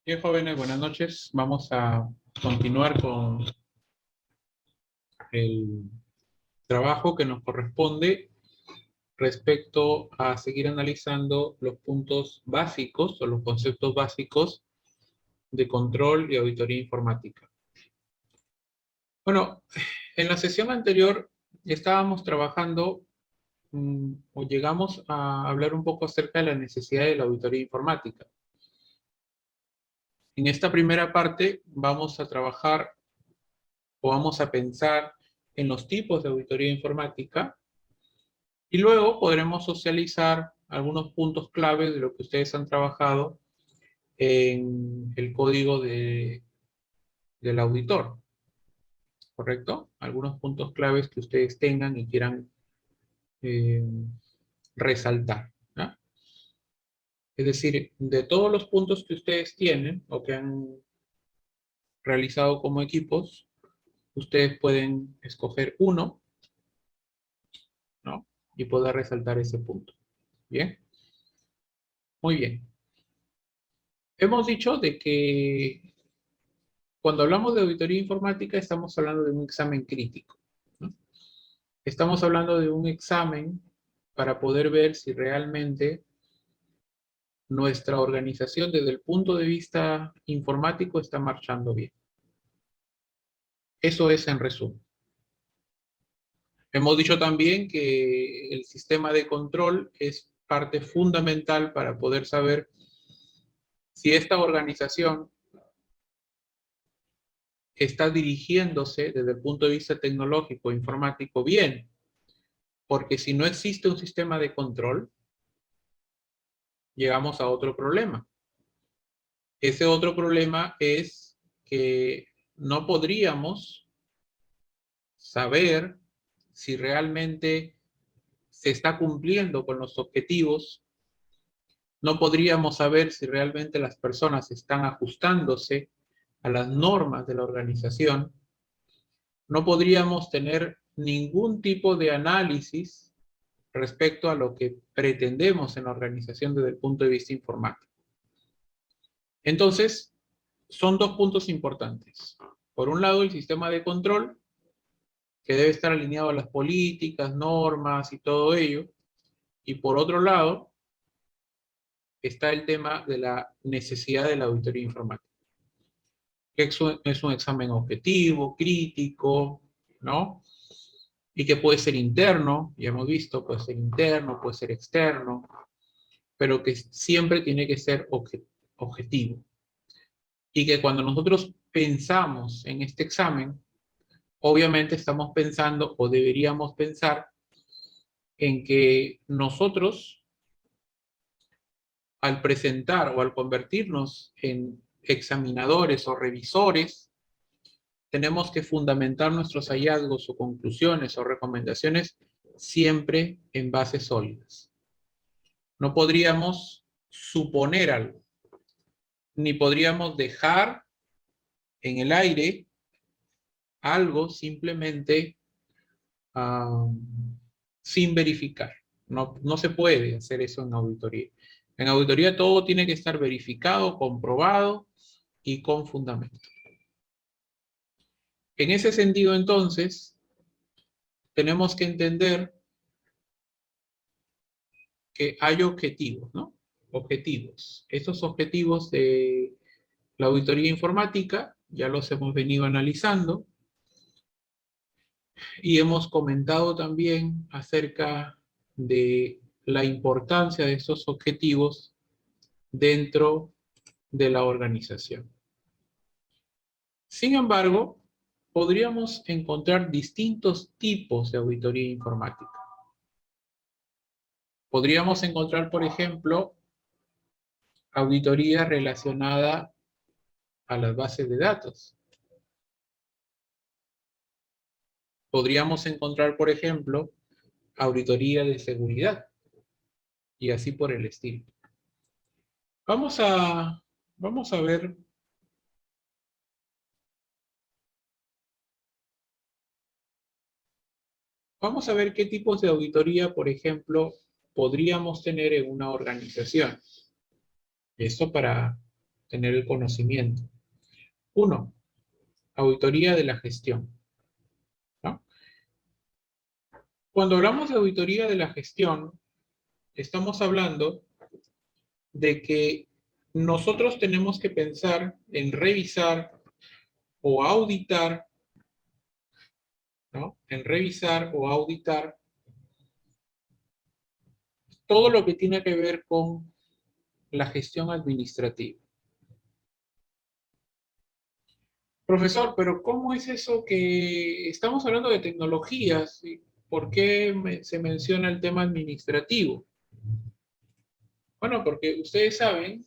Bien, jóvenes, buenas noches. Vamos a continuar con el trabajo que nos corresponde respecto a seguir analizando los puntos básicos o los conceptos básicos de control y auditoría informática. Bueno, en la sesión anterior estábamos trabajando o llegamos a hablar un poco acerca de la necesidad de la auditoría informática. En esta primera parte vamos a trabajar o vamos a pensar en los tipos de auditoría informática y luego podremos socializar algunos puntos clave de lo que ustedes han trabajado en el código del auditor, ¿correcto? Algunos puntos claves que ustedes tengan y quieran eh, resaltar, ¿no? Es decir, de todos los puntos que ustedes tienen o que han realizado como equipos, ustedes pueden escoger uno, ¿no? Y poder resaltar ese punto. ¿Bien? Muy bien. Hemos dicho de que cuando hablamos de auditoría informática estamos hablando de un examen crítico, ¿no? Estamos hablando de un examen para poder ver si realmente nuestra organización desde el punto de vista informático está marchando bien. Eso es en resumen. Hemos dicho también que el sistema de control es parte fundamental para poder saber si esta organización está dirigiéndose desde el punto de vista tecnológico e informático bien, porque si no existe un sistema de control, llegamos a otro problema. Ese otro problema es que no podríamos saber si realmente se está cumpliendo con los objetivos, no podríamos saber si realmente las personas están ajustándose a las normas de la organización, no podríamos tener ningún tipo de análisis respecto a lo que pretendemos en la organización desde el punto de vista informático. Entonces, son dos puntos importantes. Por un lado, el sistema de control, que debe estar alineado a las políticas, normas y todo ello. Y por otro lado, está el tema de la necesidad de la auditoría informática. Que es un examen objetivo, crítico, ¿no? Y que puede ser interno, ya hemos visto, puede ser interno, puede ser externo, pero que siempre tiene que ser objetivo. Y que cuando nosotros pensamos en este examen, obviamente estamos pensando o deberíamos pensar en que nosotros, al presentar o al convertirnos en examinadores o revisores, tenemos que fundamentar nuestros hallazgos o conclusiones o recomendaciones siempre en bases sólidas. No podríamos suponer algo, ni podríamos dejar en el aire algo simplemente sin verificar. No se puede hacer eso en auditoría. En auditoría todo tiene que estar verificado, comprobado y con fundamento. En ese sentido, entonces, tenemos que entender que hay objetivos, ¿no? Objetivos. Estos objetivos de la auditoría informática ya los hemos venido analizando y hemos comentado también acerca de la importancia de estos objetivos dentro de la organización. Sin embargo, podríamos encontrar distintos tipos de auditoría informática. Podríamos encontrar, por ejemplo, auditoría relacionada a las bases de datos. Podríamos encontrar, por ejemplo, auditoría de seguridad y así por el estilo. Vamos a ver qué tipos de auditoría, por ejemplo, podríamos tener en una organización. Esto para tener el conocimiento. Uno, auditoría de la gestión, ¿no? Cuando hablamos de auditoría de la gestión, estamos hablando de que nosotros tenemos que pensar en revisar o auditar, ¿no? En revisar o auditar todo lo que tiene que ver con la gestión administrativa. Profesor, pero ¿cómo es eso que estamos hablando de tecnologías? ¿Por qué se menciona el tema administrativo? Bueno, porque ustedes saben,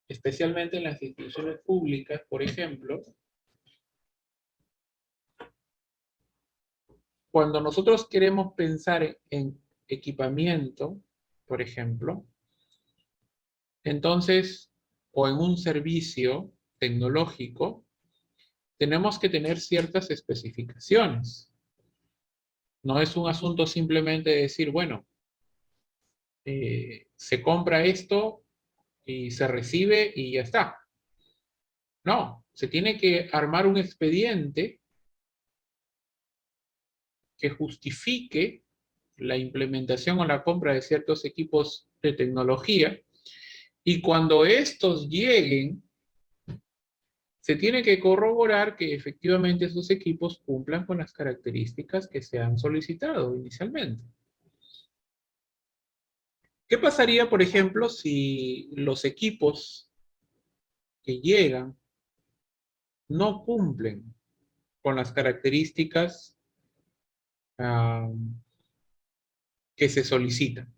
especialmente en las instituciones públicas, por ejemplo, cuando nosotros queremos pensar en equipamiento, por ejemplo, entonces, o en un servicio tecnológico, tenemos que tener ciertas especificaciones. No es un asunto simplemente de decir, bueno, se compra esto y se recibe y ya está. No, se tiene que armar un expediente que justifique la implementación o la compra de ciertos equipos de tecnología, y cuando estos lleguen, se tiene que corroborar que efectivamente esos equipos cumplan con las características que se han solicitado inicialmente. ¿Qué pasaría, por ejemplo, si los equipos que llegan no cumplen con las características que se solicitan?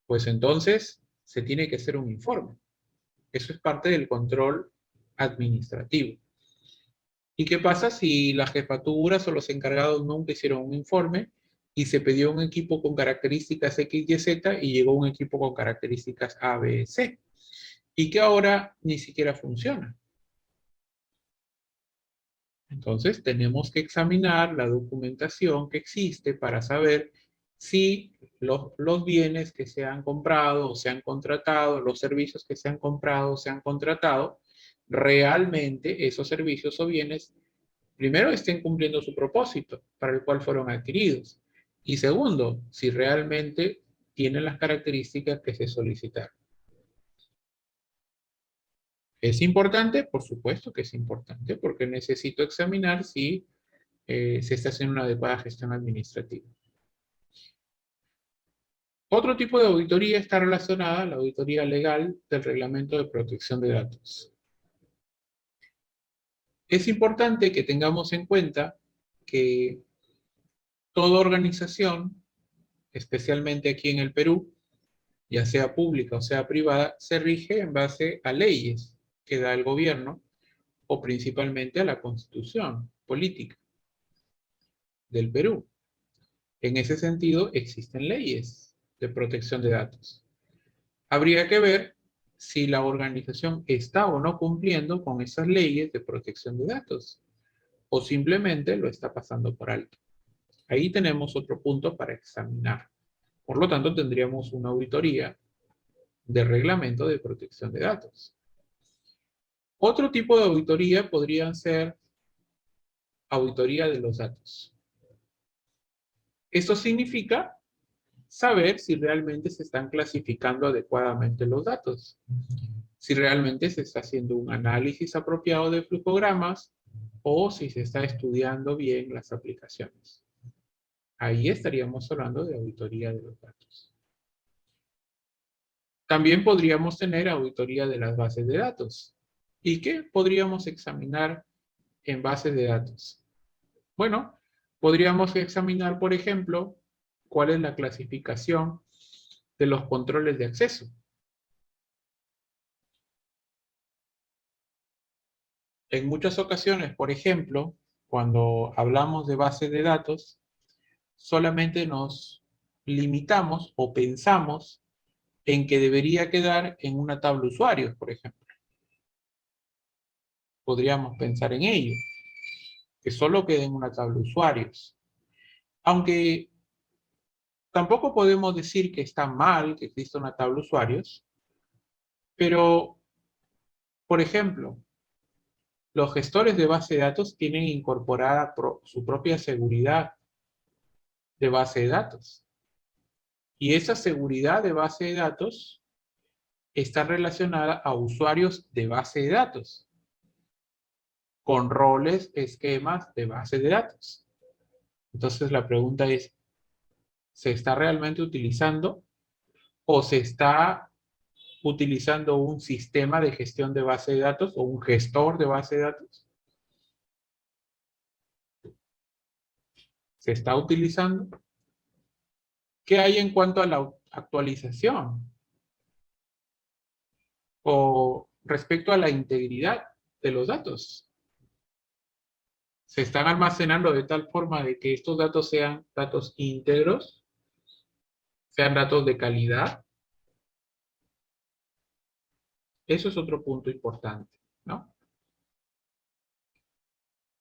Pues entonces se tiene que hacer un informe. Eso es parte del control administrativo. ¿Y qué pasa si las jefaturas o los encargados nunca hicieron un informe y se pidió un equipo con características X, Y, Z y llegó un equipo con características A, B, C? Y que ahora ni siquiera funciona. Entonces tenemos que examinar la documentación que existe para saber si los bienes que se han comprado o se han contratado, los servicios que se han comprado o se han contratado, realmente esos servicios o bienes, primero, estén cumpliendo su propósito para el cual fueron adquiridos. Y segundo, si realmente tienen las características que se solicitaron. ¿Es importante? Por supuesto que es importante, porque necesito examinar si se está haciendo una adecuada gestión administrativa. Otro tipo de auditoría está relacionada a la auditoría legal del Reglamento de Protección de Datos. Es importante que tengamos en cuenta que toda organización, especialmente aquí en el Perú, ya sea pública o sea privada, se rige en base a leyes que da el gobierno o principalmente a la Constitución política del Perú. En ese sentido, existen leyes de protección de datos. Habría que ver si la organización está o no cumpliendo con esas leyes de protección de datos o simplemente lo está pasando por alto. Ahí tenemos otro punto para examinar. Por lo tanto, tendríamos una auditoría de reglamento de protección de datos. Otro tipo de auditoría podrían ser auditoría de los datos. Esto significa saber si realmente se están clasificando adecuadamente los datos, si realmente se está haciendo un análisis apropiado de flujogramas o si se está estudiando bien las aplicaciones. Ahí estaríamos hablando de auditoría de los datos. También podríamos tener auditoría de las bases de datos. ¿Y qué podríamos examinar en bases de datos? Bueno, podríamos examinar, por ejemplo, cuál es la clasificación de los controles de acceso. En muchas ocasiones, por ejemplo, cuando hablamos de bases de datos, solamente nos limitamos o pensamos en que debería quedar en una tabla de usuarios, por ejemplo. Podríamos pensar en ello, que solo quede en una tabla de usuarios. Aunque tampoco podemos decir que está mal que exista una tabla de usuarios, pero Por ejemplo, los gestores de base de datos tienen incorporada su propia seguridad de base de datos. Y esa seguridad de base de datos está relacionada a usuarios de base de datos, con roles, esquemas de base de datos. Entonces la pregunta es, ¿se está realmente utilizando o se está utilizando un sistema de gestión de base de datos o un gestor de base de datos? ¿Se está utilizando? ¿Qué hay en cuanto a la actualización? O respecto a la integridad de los datos. ¿Se están almacenando de tal forma de que estos datos sean datos íntegros? ¿Sean datos de calidad? Eso es otro punto importante, ¿no?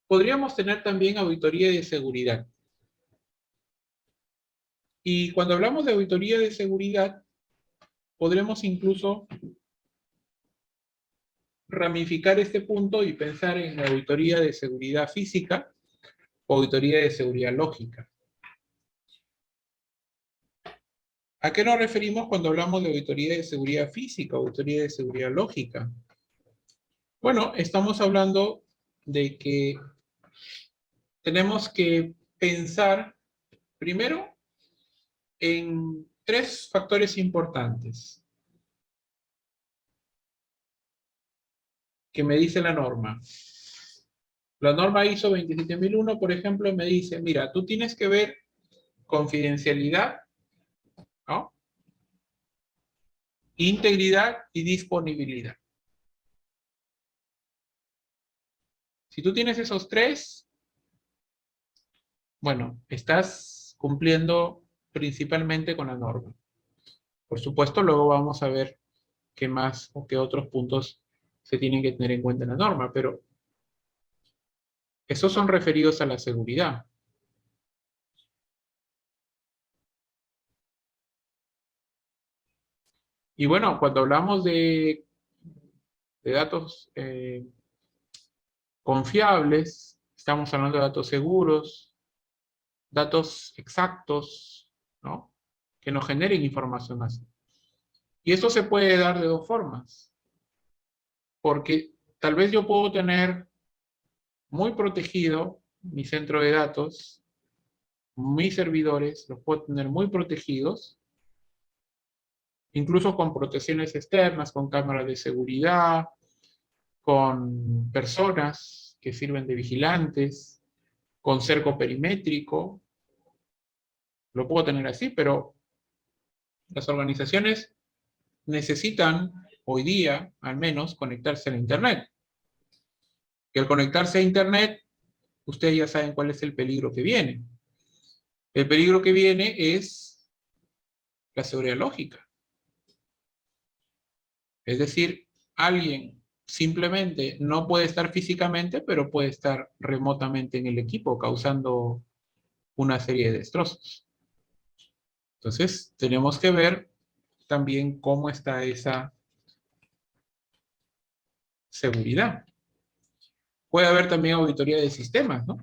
Podríamos tener también auditoría de seguridad. Y cuando hablamos de auditoría de seguridad, podremos incluso ramificar este punto y pensar en la auditoría de seguridad física o auditoría de seguridad lógica. ¿A qué nos referimos cuando hablamos de auditoría de seguridad física o auditoría de seguridad lógica? Bueno, estamos hablando de que tenemos que pensar primero en tres factores importantes que me dice la norma. La norma ISO 27001, por ejemplo, me dice, mira, tú tienes que ver confidencialidad, ¿no? Integridad y disponibilidad. Si tú tienes esos tres, bueno, estás cumpliendo principalmente con la norma. Por supuesto, luego vamos a ver qué más o qué otros puntos se tienen que tener en cuenta en la norma, pero esos son referidos a la seguridad. Y bueno, cuando hablamos de datos confiables, estamos hablando de datos seguros, datos exactos, ¿no? Que nos generen información así. Y esto se puede dar de dos formas. Porque tal vez yo puedo tener muy protegido mi centro de datos, mis servidores, los puedo tener muy protegidos, incluso con protecciones externas, con cámaras de seguridad, con personas que sirven de vigilantes, con cerco perimétrico. Lo puedo tener así, pero las organizaciones necesitan hoy día, al menos, conectarse a la Internet. Y al conectarse a Internet, ustedes ya saben cuál es el peligro que viene. El peligro que viene es la seguridad lógica. Es decir, alguien simplemente no puede estar físicamente, pero puede estar remotamente en el equipo, causando una serie de destrozos. Entonces, tenemos que ver también cómo está esa seguridad. Puede haber también auditoría de sistemas, ¿no?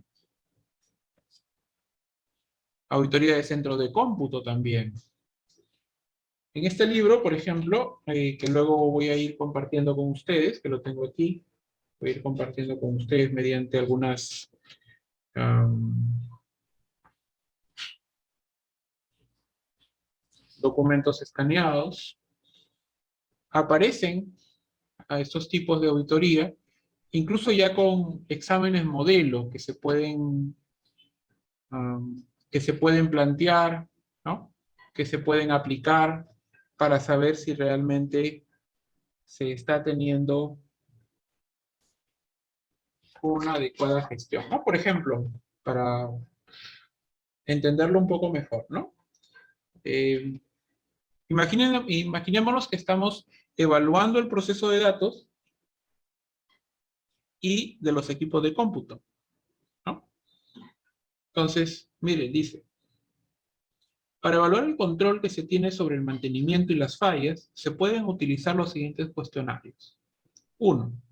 Auditoría de centros de cómputo también. En este libro, por ejemplo, que luego voy a ir compartiendo con ustedes, que lo tengo aquí, voy a ir compartiendo con ustedes mediante algunas documentos escaneados, aparecen a estos tipos de auditoría, incluso ya con exámenes modelo que se pueden plantear, ¿no? Que se pueden aplicar para saber si realmente se está teniendo una adecuada gestión, ¿no? Por ejemplo, para entenderlo un poco mejor, ¿no? Imaginémonos que estamos evaluando el proceso de datos y de los equipos de cómputo, ¿no? Entonces, mire, dice, para evaluar el control que se tiene sobre el mantenimiento y las fallas, se pueden utilizar los siguientes cuestionarios. 1.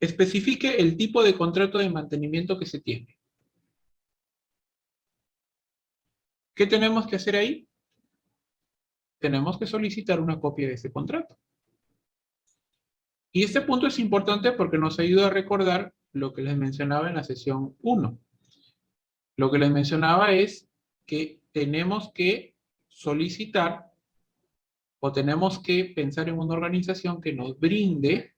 Especifique el tipo de contrato de mantenimiento que se tiene. ¿Qué tenemos que hacer ahí? Tenemos que solicitar una copia de ese contrato. Y este punto es importante porque nos ayuda a recordar lo que les mencionaba en la sesión 1. Lo que les mencionaba es que tenemos que solicitar o tenemos que pensar en una organización que nos brinde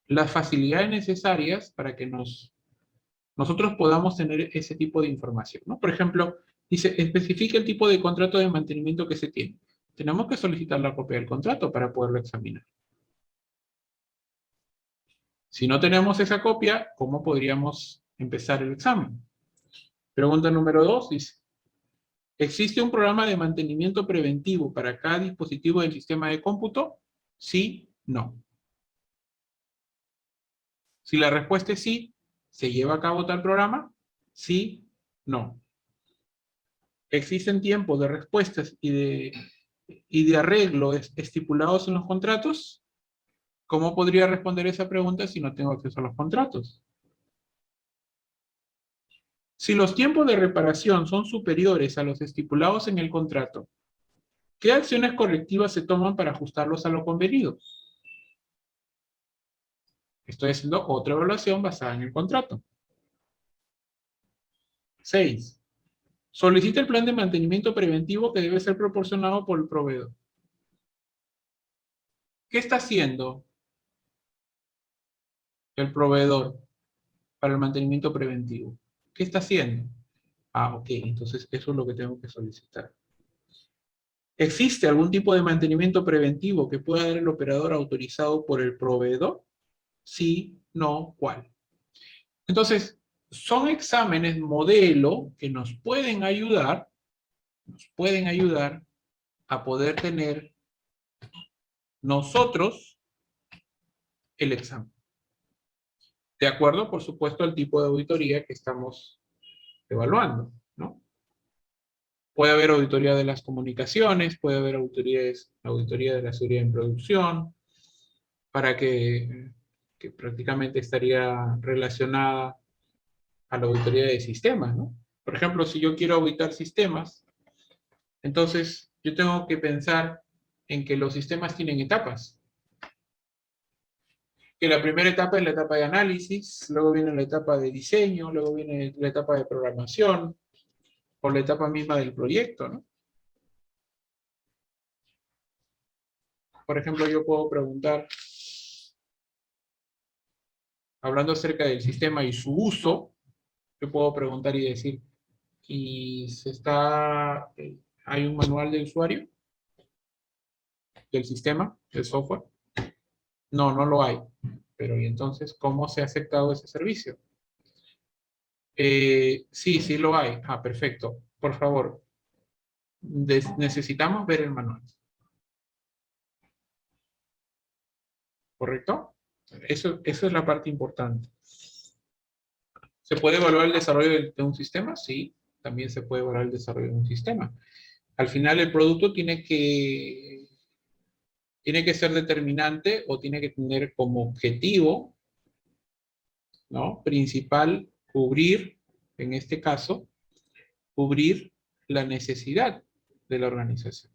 las facilidades necesarias para que nosotros podamos tener ese tipo de información, ¿no? Por ejemplo, dice, especifica el tipo de contrato de mantenimiento que se tiene. Tenemos que solicitar la copia del contrato para poderlo examinar. Si no tenemos esa copia, ¿cómo podríamos empezar el examen? Pregunta número 2 dice, ¿existe un programa de mantenimiento preventivo para cada dispositivo del sistema de cómputo? Sí, no. Si la respuesta es sí, ¿se lleva a cabo tal programa? Sí, no. ¿Existen tiempos de respuestas y de arreglo estipulados en los contratos? ¿Cómo podría responder esa pregunta si no tengo acceso a los contratos? Si los tiempos de reparación son superiores a los estipulados en el contrato, ¿qué acciones correctivas se toman para ajustarlos a lo convenido? Estoy haciendo otra evaluación basada en el contrato. 6. Solicita el plan de mantenimiento preventivo que debe ser proporcionado por el proveedor. ¿Qué está haciendo el proveedor para el mantenimiento preventivo? ¿Qué está haciendo? Ah, ok, entonces eso es lo que tengo que solicitar. ¿Existe algún tipo de mantenimiento preventivo que pueda dar el operador autorizado por el proveedor? Sí, no, ¿cuál? Entonces, son exámenes modelo que nos pueden ayudar a poder tener nosotros el examen. De acuerdo, por supuesto, al tipo de auditoría que estamos evaluando, ¿no? Puede haber auditoría de las comunicaciones, puede haber auditoría de la seguridad en producción, para que prácticamente estaría relacionada a la auditoría de sistemas, ¿no? Por ejemplo, si yo quiero auditar sistemas, entonces yo tengo que pensar en que los sistemas tienen etapas. Que la primera etapa es la etapa de análisis, luego viene la etapa de diseño, luego viene la etapa de programación, o la etapa misma del proyecto, ¿no? Por ejemplo, yo puedo preguntar, hablando acerca del sistema y su uso, yo puedo preguntar y decir, ¿hay un manual de usuario del sistema, del software? No, no lo hay. Pero ¿y entonces cómo se ha aceptado ese servicio? Sí, sí lo hay. Ah, perfecto. Por favor, necesitamos ver el manual. ¿Correcto? Eso es la parte importante. ¿Se puede evaluar el desarrollo de un sistema? Sí, también se puede evaluar el desarrollo de un sistema. Al final el producto tiene que ser determinante o tiene que tener como objetivo, ¿no?, principal cubrir, en este caso, cubrir la necesidad de la organización.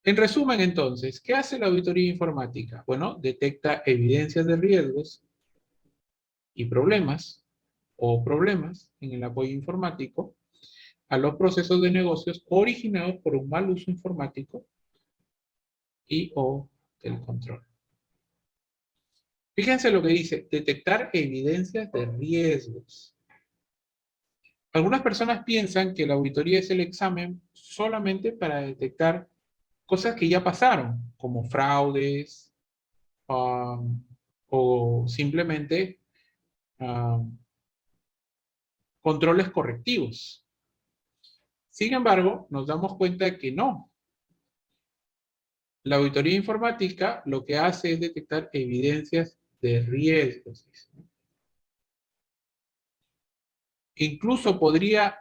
En resumen, entonces, ¿qué hace la auditoría informática? Bueno, detecta evidencias de riesgos y problemas en el apoyo informático a los procesos de negocios originados por un mal uso informático y o del control. Fíjense lo que dice, detectar evidencias de riesgos. Algunas personas piensan que la auditoría es el examen solamente para detectar cosas que ya pasaron, como fraudes, o simplemente controles correctivos. Sin embargo, nos damos cuenta que no. La auditoría informática lo que hace es detectar evidencias de riesgos. Incluso podría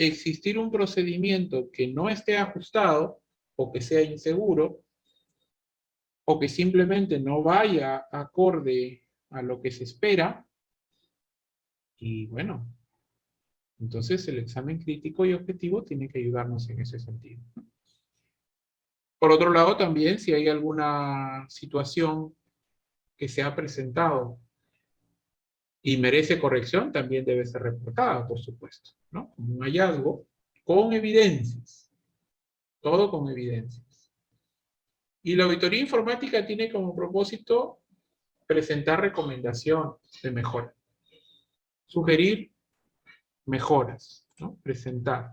existir un procedimiento que no esté ajustado o que sea inseguro o que simplemente no vaya acorde a lo que se espera, y bueno, entonces el examen crítico y objetivo tiene que ayudarnos en ese sentido. Por otro lado, también si hay alguna situación que se ha presentado y merece corrección, también debe ser reportada, por supuesto, ¿no? Como un hallazgo con evidencias, todo con evidencias. Y la auditoría informática tiene como propósito presentar recomendaciones de mejora, sugerir mejoras, ¿no? Presentar.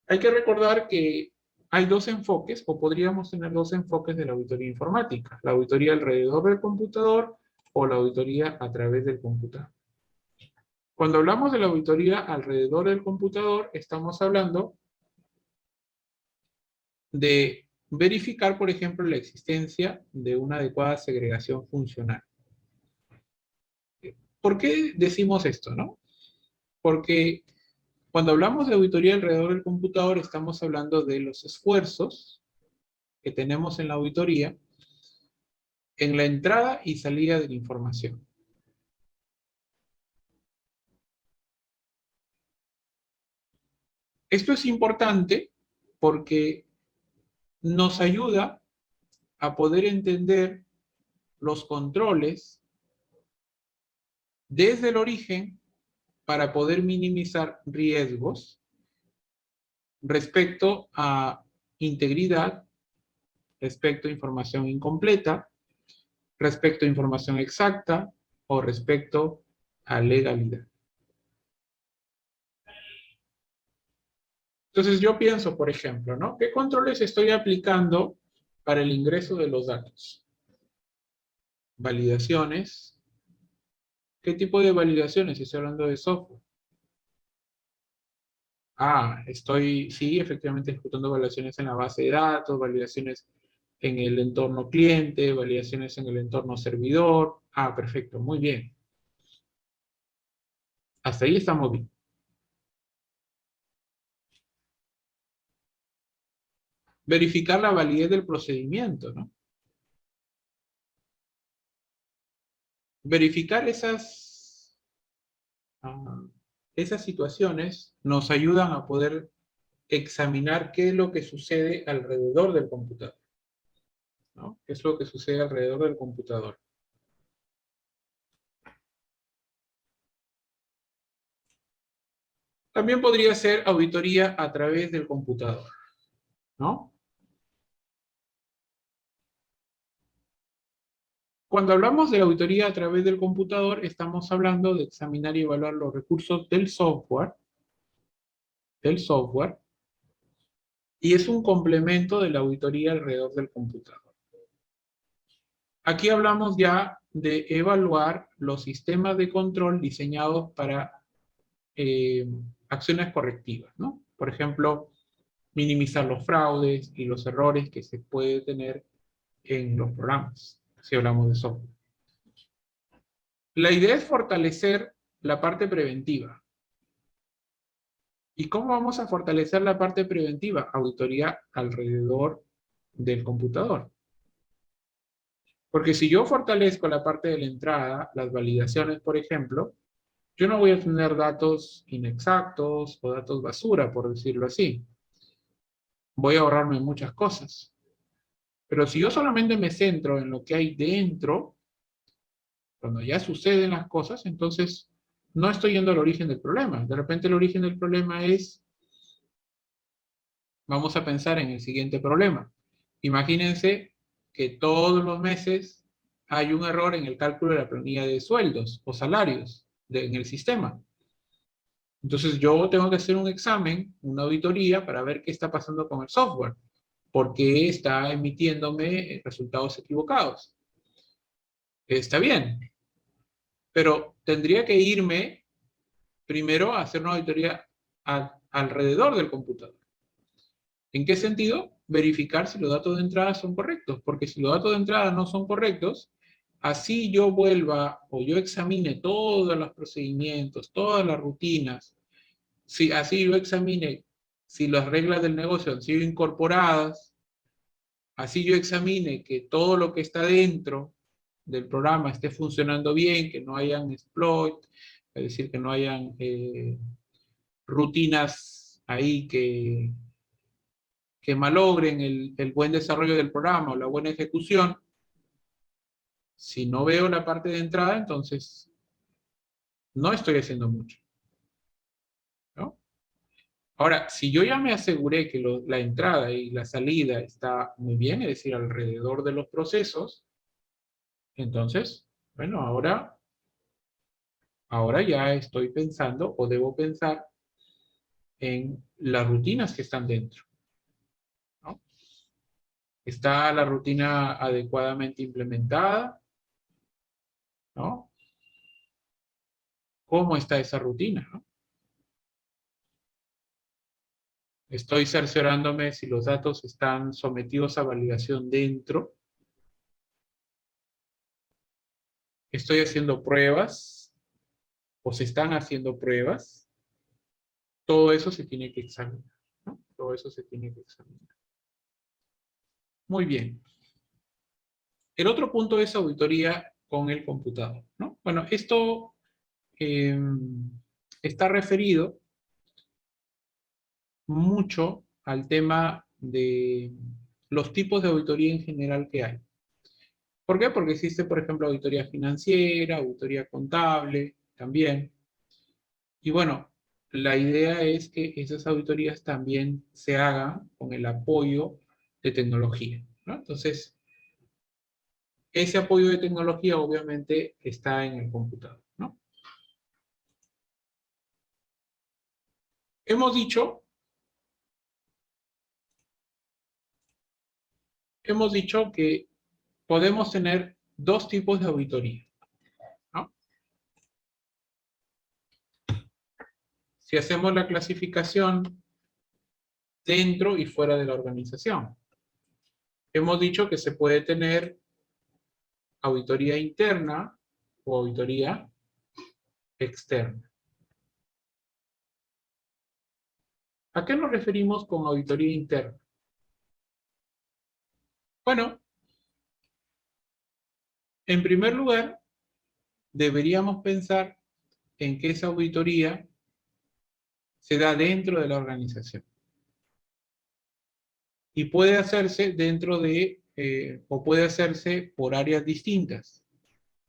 Hay que recordar que hay dos enfoques, o podríamos tener dos enfoques de la auditoría informática: la auditoría alrededor del computador o la auditoría a través del computador. Cuando hablamos de la auditoría alrededor del computador, estamos hablando de verificar, por ejemplo, la existencia de una adecuada segregación funcional. ¿Por qué decimos esto, no? Porque cuando hablamos de auditoría alrededor del computador, estamos hablando de los esfuerzos que tenemos en la auditoría en la entrada y salida de la información. Esto es importante porque nos ayuda a poder entender los controles desde el origen para poder minimizar riesgos respecto a integridad, respecto a información incompleta, respecto a información exacta o respecto a legalidad. Entonces yo pienso, por ejemplo, ¿no? ¿Qué controles estoy aplicando para el ingreso de los datos? Validaciones. ¿Qué tipo de validaciones? Estoy hablando de software. Estoy, sí, efectivamente ejecutando validaciones en la base de datos, validaciones en el entorno cliente, validaciones en el entorno servidor. Perfecto, muy bien. Hasta ahí estamos bien. Verificar la validez del procedimiento, ¿no? Verificar esas situaciones nos ayudan a poder examinar qué es lo que sucede alrededor del computador, ¿no? ¿Qué es lo que sucede alrededor del computador? También podría ser auditoría a través del computador, ¿no? Cuando hablamos de la auditoría a través del computador, estamos hablando de examinar y evaluar los recursos del software, y es un complemento de la auditoría alrededor del computador. Aquí hablamos ya de evaluar los sistemas de control diseñados para acciones correctivas, ¿no? Por ejemplo, minimizar los fraudes y los errores que se puede tener en los programas, si hablamos de software. La idea es fortalecer la parte preventiva. ¿Y cómo vamos a fortalecer la parte preventiva? Auditoría alrededor del computador. Porque si yo fortalezco la parte de la entrada, las validaciones, por ejemplo, yo no voy a tener datos inexactos o datos basura, por decirlo así. Voy a ahorrarme muchas cosas. Pero si yo solamente me centro en lo que hay dentro, cuando ya suceden las cosas, entonces no estoy yendo al origen del problema. De repente el origen del problema es, vamos a pensar en el siguiente problema. Imagínense que todos los meses hay un error en el cálculo de la planilla de sueldos o salarios en el sistema. Entonces yo tengo que hacer un examen, una auditoría para ver qué está pasando con el software. ¿Por qué está emitiéndome resultados equivocados? Está bien, pero tendría que irme primero a hacer una auditoría alrededor del computador. ¿En qué sentido? Verificar si los datos de entrada son correctos, porque si los datos de entrada no son correctos, así yo vuelva o yo examine todos los procedimientos, todas las rutinas, Si así yo examine si las reglas del negocio han sido incorporadas, así yo examine que todo lo que está dentro del programa esté funcionando bien, que no hayan exploit, es decir, que no hayan rutinas ahí que malogren el buen desarrollo del programa o la buena ejecución. Si no veo la parte de entrada, entonces no estoy haciendo mucho, ¿no? Ahora, si yo ya me aseguré que la entrada y la salida está muy bien, es decir, alrededor de los procesos, entonces, bueno, ahora ya estoy pensando o debo pensar en las rutinas que están dentro, ¿no? ¿Está la rutina adecuadamente implementada? ¿No? ¿Cómo está esa rutina? ¿No? Estoy cerciorándome si los datos están sometidos a validación dentro. Estoy haciendo pruebas o se están haciendo pruebas. Todo eso se tiene que examinar, ¿no? Todo eso se tiene que examinar. Muy bien. El otro punto es auditoría con el computador, ¿no? Bueno, esto está referido mucho al tema de los tipos de auditoría en general que hay. ¿Por qué? Porque existe, por ejemplo, auditoría financiera, auditoría contable, también. Y bueno, la idea es que esas auditorías también se hagan con el apoyo de tecnología, ¿no? Entonces, ese apoyo de tecnología obviamente está en el computador, ¿no? Hemos dicho, que podemos tener dos tipos de auditoría, ¿no? Si hacemos la clasificación dentro y fuera de la organización. Hemos dicho que se puede tener auditoría interna o auditoría externa. ¿A qué nos referimos con auditoría interna? Bueno, en primer lugar, deberíamos pensar en que esa auditoría se da dentro de la organización y puede hacerse dentro de, o puede hacerse por áreas distintas.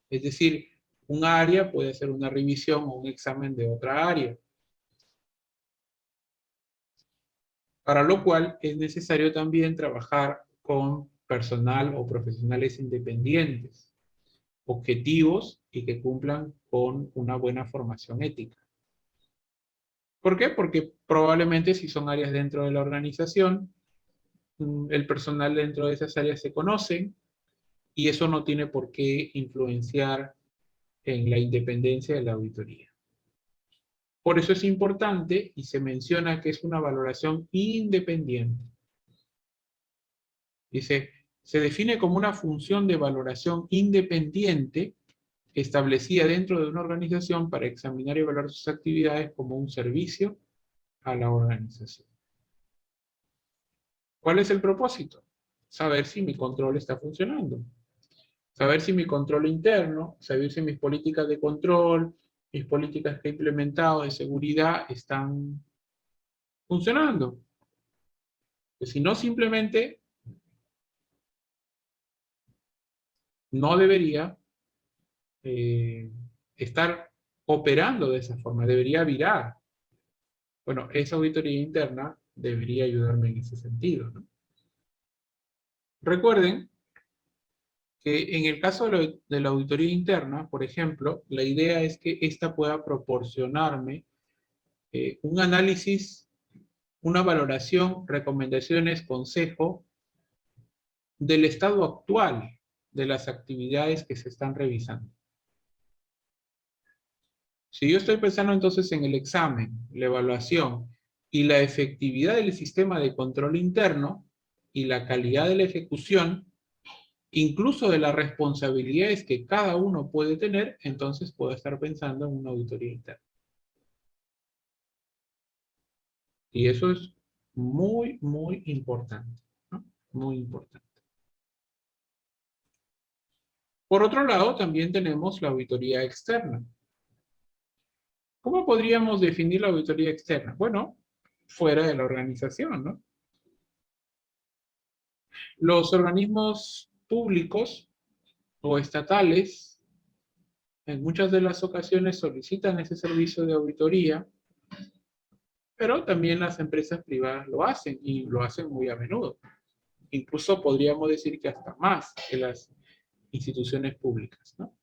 Es decir, un área puede hacer una revisión o un examen de otra área, para lo cual es necesario también trabajar con personal o profesionales independientes, objetivos y que cumplan con una buena formación ética. ¿Por qué? Porque probablemente si son áreas dentro de la organización, el personal dentro de esas áreas se conocen y eso no tiene por qué influenciar en la independencia de la auditoría. Por eso es importante y se menciona que es una valoración independiente. Dice, se define como una función de valoración independiente establecida dentro de una organización para examinar y evaluar sus actividades como un servicio a la organización. ¿Cuál es el propósito? Saber si mi control está funcionando. Saber si mi control interno, saber si mis políticas de control, mis políticas que he implementado de seguridad están funcionando. Pues si no, simplemente no debería estar operando de esa forma, debería virar. Bueno, esa auditoría interna debería ayudarme en ese sentido, ¿no? Recuerden que en el caso de la auditoría interna, por ejemplo, la idea es que ésta pueda proporcionarme un análisis, una valoración, recomendaciones, consejo del estado actual de las actividades que se están revisando. Si yo estoy pensando entonces en el examen, la evaluación y la efectividad del sistema de control interno y la calidad de la ejecución, incluso de las responsabilidades que cada uno puede tener, entonces puedo estar pensando en una auditoría interna. Y eso es muy, muy importante, ¿no? Muy importante. Por otro lado, también tenemos la auditoría externa. ¿Cómo podríamos definir la auditoría externa? Bueno, fuera de la organización, ¿no? Los organismos públicos o estatales en muchas de las ocasiones solicitan ese servicio de auditoría, pero también las empresas privadas lo hacen y lo hacen muy a menudo. Incluso podríamos decir que hasta más que las instituciones públicas, ¿no?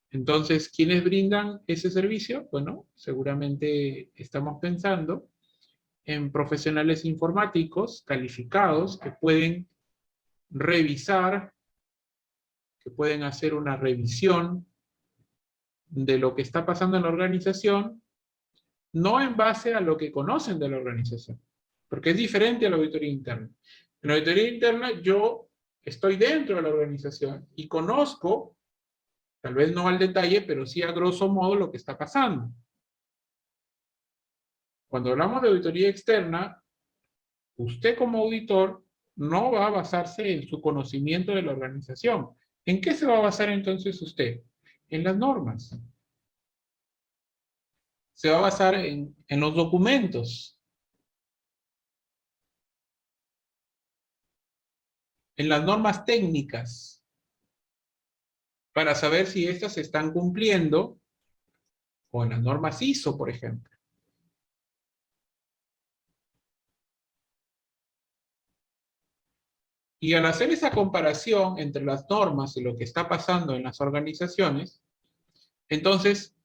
Entonces, ¿quiénes brindan ese servicio? Bueno, seguramente estamos pensando en profesionales informáticos calificados que pueden revisar, que pueden hacer una revisión de lo que está pasando en la organización, no en base a lo que conocen de la organización, porque es diferente a la auditoría interna. En la auditoría interna yo estoy dentro de la organización y conozco, tal vez no al detalle, pero sí a grosso modo lo que está pasando. Cuando hablamos de auditoría externa, usted como auditor no va a basarse en su conocimiento de la organización. ¿En qué se va a basar entonces usted? En las normas. Se va a basar en los documentos, en las normas técnicas, para saber si estas se están cumpliendo, o en las normas ISO, por ejemplo. Y al hacer esa comparación entre las normas y lo que está pasando en las organizaciones, entonces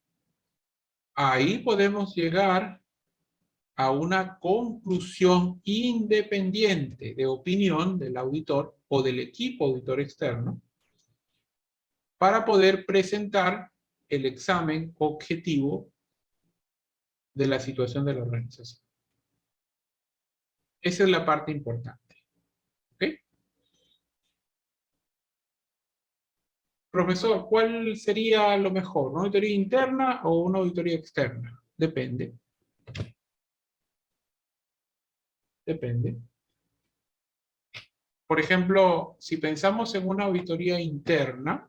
ahí podemos llegar a una conclusión independiente de opinión del auditor o del equipo auditor externo para poder presentar el examen objetivo de la situación de la organización. Esa es la parte importante. ¿Ok? Profesor, ¿cuál sería lo mejor? ¿Una auditoría interna o una auditoría externa? Depende. Depende. Por ejemplo, si pensamos en una auditoría interna,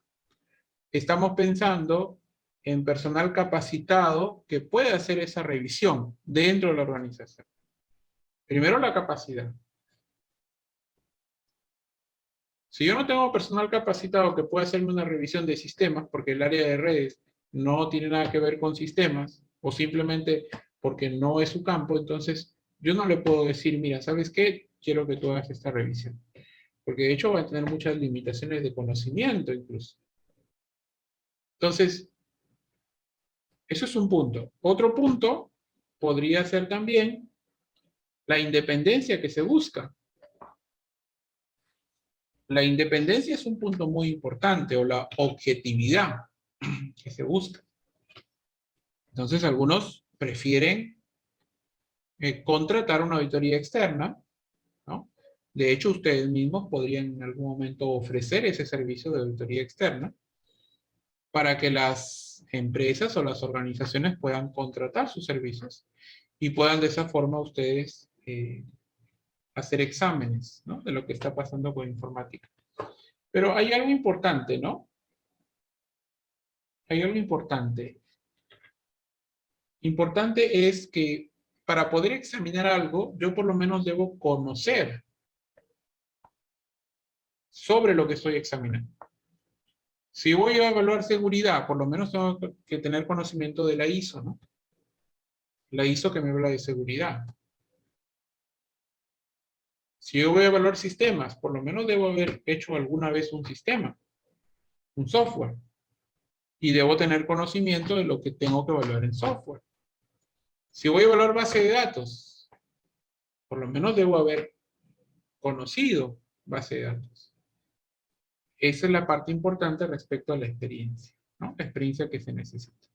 estamos pensando en personal capacitado que puede hacer esa revisión dentro de la organización. Primero, la capacidad. Si yo no tengo personal capacitado que pueda hacerme una revisión de sistemas, porque el área de redes no tiene nada que ver con sistemas, o simplemente porque no es su campo, entonces yo no le puedo decir, mira, ¿sabes qué? Quiero que tú hagas esta revisión. Porque de hecho va a tener muchas limitaciones de conocimiento incluso. Entonces, eso es un punto. Otro punto podría ser también la independencia que se busca. La independencia es un punto muy importante, o la objetividad que se busca. Entonces, algunos prefieren contratar una auditoría externa, ¿no? De hecho, ustedes mismos podrían en algún momento ofrecer ese servicio de auditoría externa para que las empresas o las organizaciones puedan contratar sus servicios y puedan de esa forma ustedes hacer exámenes, ¿no? De lo que está pasando con informática. Pero hay algo importante, ¿no? Hay algo importante. Importante es que para poder examinar algo, yo por lo menos debo conocer sobre lo que estoy examinando. Si voy a evaluar seguridad, por lo menos tengo que tener conocimiento de la ISO, ¿no? La ISO que me habla de seguridad. Si yo voy a evaluar sistemas, por lo menos debo haber hecho alguna vez un sistema, un software. Y debo tener conocimiento de lo que tengo que evaluar en software. Si voy a evaluar base de datos, por lo menos debo haber conocido base de datos. Esa es la parte importante respecto a la experiencia, ¿no? La experiencia que se necesita.